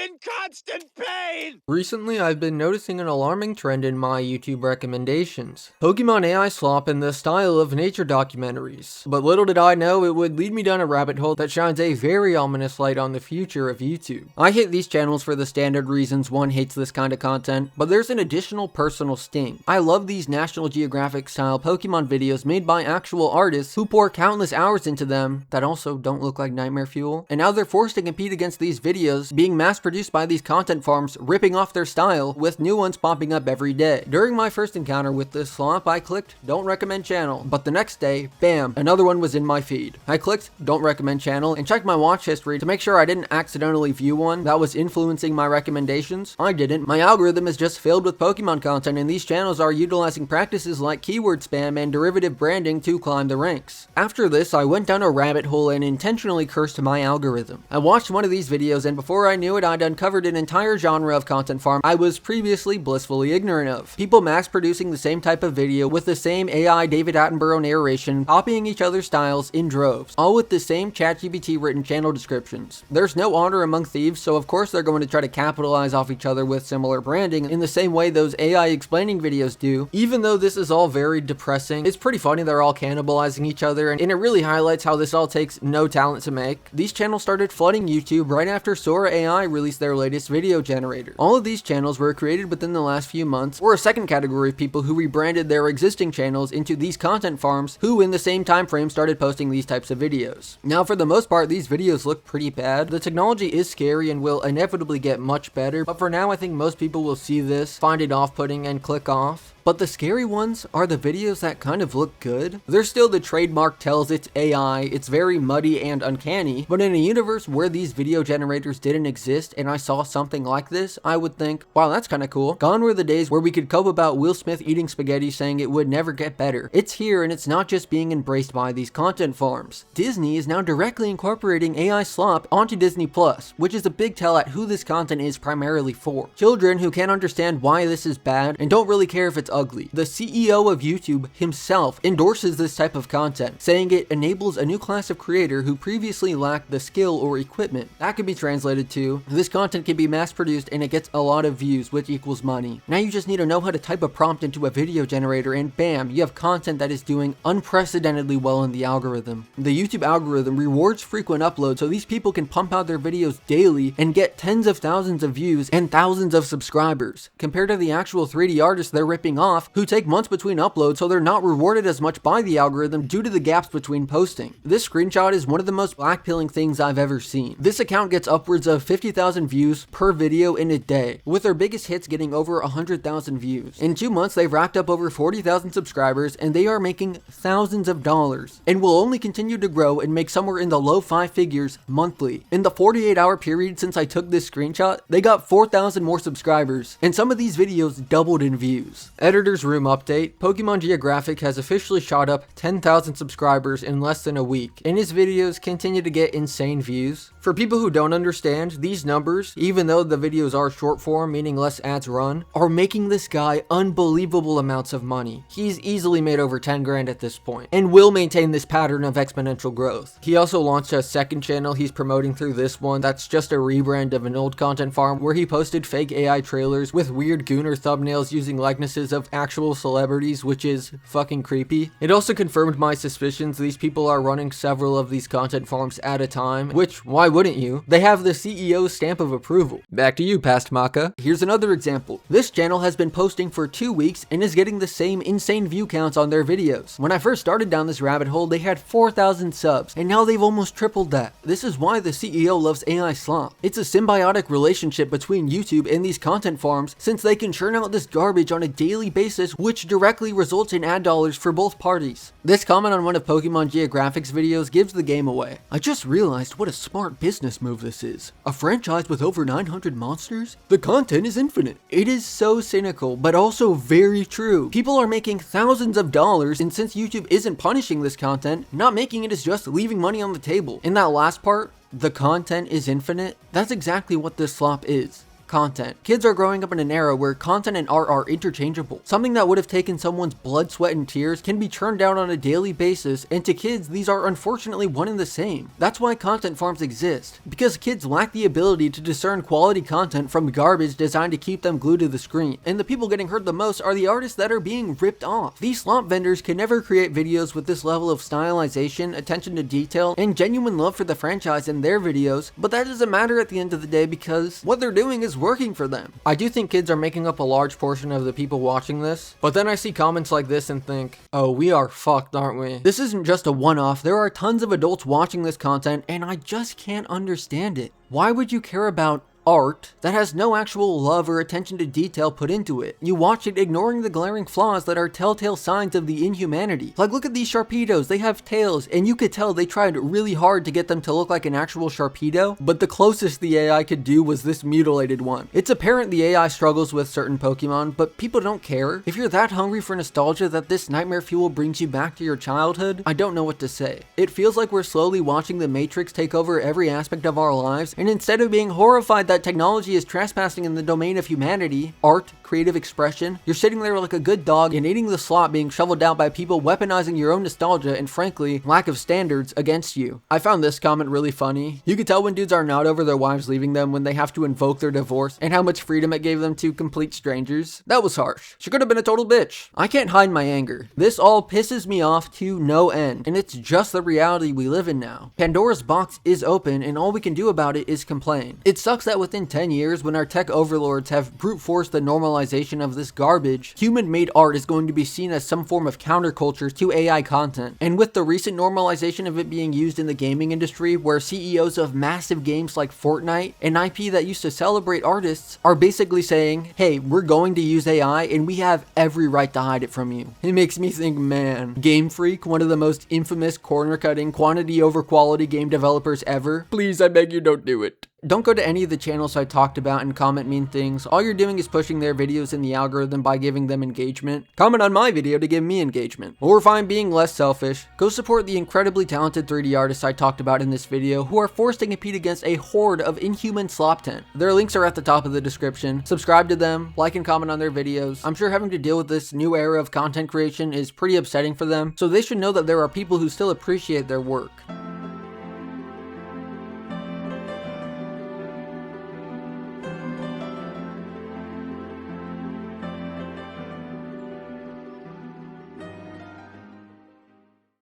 in constant pain! Recently, I've been noticing an alarming trend in my YouTube recommendations. Pokemon AI Slop in the style of nature documentaries. But little did I know it would lead me down a rabbit hole that shines a very ominous light on the future of YouTube. I hate these channels for the standard reasons one hates this kind of content, but there's an additional personal sting. I love these National Geographic style Pokemon videos made by actual artists who pour countless hours into them that also don't look like nightmare fuel, and now they're forced to compete against these videos being mass produced by these content farms ripping off their style with new ones popping up every day. During my first encounter with this slop, I clicked don't recommend channel, but the next day, bam, another one was in my feed. I clicked don't recommend channel and checked my watch history to make sure I didn't accidentally view one that was influencing my recommendations. I didn't. My algorithm is just filled with Pokemon content, and these channels are utilizing practices like keyword spam and derivative branding to climb the ranks. After this, I went down a rabbit hole and intentionally cursed my algorithm. I watched one of these videos, and before I knew it, I'd uncovered an entire genre of content farm I was previously blissfully ignorant of. People mass producing the same type of video with the same AI David Attenborough narration, copying each other's styles in droves, all with the same ChatGPT written channel descriptions. There's no honor among thieves, so of course they're going to try to capitalize off each other with similar branding in the same way those AI explaining videos do. Even though this is all very depressing, it's pretty funny they're all cannibalizing each other, and it really highlights how this all takes no talent to make. These channels started flooding YouTube right after Sora AI released their latest video generator. All of these channels were created within the last few months, or a second category of people who rebranded their existing channels into these content farms who in the same time frame started posting these types of videos. Now for the most part, these videos look pretty bad. The technology is scary and will inevitably get much better, but for now I think most people will see this, find it off-putting, and click off. But the scary ones are the videos that kind of look good. There's still the trademark tells it's AI, it's very muddy and uncanny, but in a universe where these video generators didn't exist and I saw something like this, I would think, wow, that's kinda cool. Gone were the days where we could cope about Will Smith eating spaghetti saying it would never get better. It's here, and it's not just being embraced by these content farms. Disney is now directly incorporating AI slop onto Disney Plus, which is a big tell at who this content is primarily for. Children who can't understand why this is bad and don't really care if it's ugly. The CEO of YouTube himself endorses this type of content, saying it enables a new class of creator who previously lacked the skill or equipment. That could be translated to, this content can be mass produced and it gets a lot of views, which equals money. Now you just need to know how to type a prompt into a video generator and bam, you have content that is doing unprecedentedly well in the algorithm. The YouTube algorithm rewards frequent uploads so these people can pump out their videos daily and get tens of thousands of views and thousands of subscribers, compared to the actual 3D artists they're ripping off who take months between uploads, so they're not rewarded as much by the algorithm due to the gaps between posting. This screenshot is one of the most blackpilling things I've ever seen. This account gets upwards of 50,000 views per video in a day, with their biggest hits getting over 100,000 views. In 2 months, they've racked up over 40,000 subscribers, and they are making thousands of dollars, and will only continue to grow and make somewhere in the low 5 figures monthly. In the 48-hour period since I took this screenshot, they got 4,000 more subscribers, and some of these videos doubled in views. Editor's Room update, Pokemon Geographic has officially shot up 10,000 subscribers in less than a week, and his videos continue to get insane views. For people who don't understand, these numbers, even though the videos are short form, meaning less ads run, are making this guy unbelievable amounts of money. He's easily made over 10 grand at this point, and will maintain this pattern of exponential growth. He also launched a second channel he's promoting through this one that's just a rebrand of an old content farm where he posted fake AI trailers with weird Gooner thumbnails using likenesses of actual celebrities, which is fucking creepy. It also confirmed my suspicions these people are running several of these content farms at a time, which, why wouldn't you? They have the CEO's stamp of approval. Back to you, Past Maka. Here's another example. This channel has been posting for 2 weeks and is getting the same insane view counts on their videos. When I first started down this rabbit hole, they had 4,000 subs, and now they've almost tripled that. This is why the CEO loves AI slop. It's a symbiotic relationship between YouTube and these content farms, since they can churn out this garbage on a daily basis, which directly results in ad dollars for both parties. This comment on one of Pokemon Geographic's videos gives the game away. I just realized what a smart business move this is. A franchise with over 900 monsters? The content is infinite. It is so cynical, but also very true. People are making thousands of dollars, and since YouTube isn't punishing this content, not making it is just leaving money on the table. In that last part, the content is infinite, that's exactly what this slop is. Content. Kids are growing up in an era where content and art are interchangeable. Something that would have taken someone's blood, sweat, and tears can be churned out on a daily basis, and to kids, these are unfortunately one and the same. That's why content farms exist, because kids lack the ability to discern quality content from garbage designed to keep them glued to the screen, and the people getting hurt the most are the artists that are being ripped off. These slop vendors can never create videos with this level of stylization, attention to detail, and genuine love for the franchise in their videos, but that doesn't matter at the end of the day because what they're doing is working for them. I do think kids are making up a large portion of the people watching this, but then I see comments like this and think, oh, we are fucked, aren't we? This isn't just a one-off, there are tons of adults watching this content and I just can't understand it. Why would you care about art that has no actual love or attention to detail put into it? You watch it ignoring the glaring flaws that are telltale signs of the inhumanity. Like, look at these Sharpedos, they have tails, and you could tell they tried really hard to get them to look like an actual Sharpedo, but the closest the AI could do was this mutilated one. It's apparent the AI struggles with certain Pokemon, but people don't care. If you're that hungry for nostalgia that this nightmare fuel brings you back to your childhood, I don't know what to say. It feels like we're slowly watching the Matrix take over every aspect of our lives, and instead of being horrified that technology is trespassing in the domain of humanity, art, creative expression, you're sitting there like a good dog and eating the slop being shoveled down by people weaponizing your own nostalgia and frankly, lack of standards against you. I found this comment really funny. You can tell when dudes are not over their wives leaving them when they have to invoke their divorce and how much freedom it gave them to complete strangers. That was harsh. She could have been a total bitch. I can't hide my anger. This all pisses me off to no end, and it's just the reality we live in now. Pandora's box is open and all we can do about it is complain. It sucks that within 10 years, when our tech overlords have brute forced the normalization of this garbage, human-made art is going to be seen as some form of counterculture to AI content. And with the recent normalization of it being used in the gaming industry, where CEOs of massive games like Fortnite, an IP that used to celebrate artists, are basically saying, hey, we're going to use AI and we have every right to hide it from you. It makes me think, man, Game Freak, one of the most infamous corner-cutting, quantity over quality game developers ever, please, I beg you, don't do it. Don't go to any of the channels I talked about and comment mean things. All you're doing is pushing their videos in the algorithm by giving them engagement. Comment on my video to give me engagement. Or if I'm being less selfish, go support the incredibly talented 3D artists I talked about in this video who are forced to compete against a horde of inhuman slop tent. Their links are at the top of the description. Subscribe to them, like and comment on their videos. I'm sure having to deal with this new era of content creation is pretty upsetting for them, so they should know that there are people who still appreciate their work.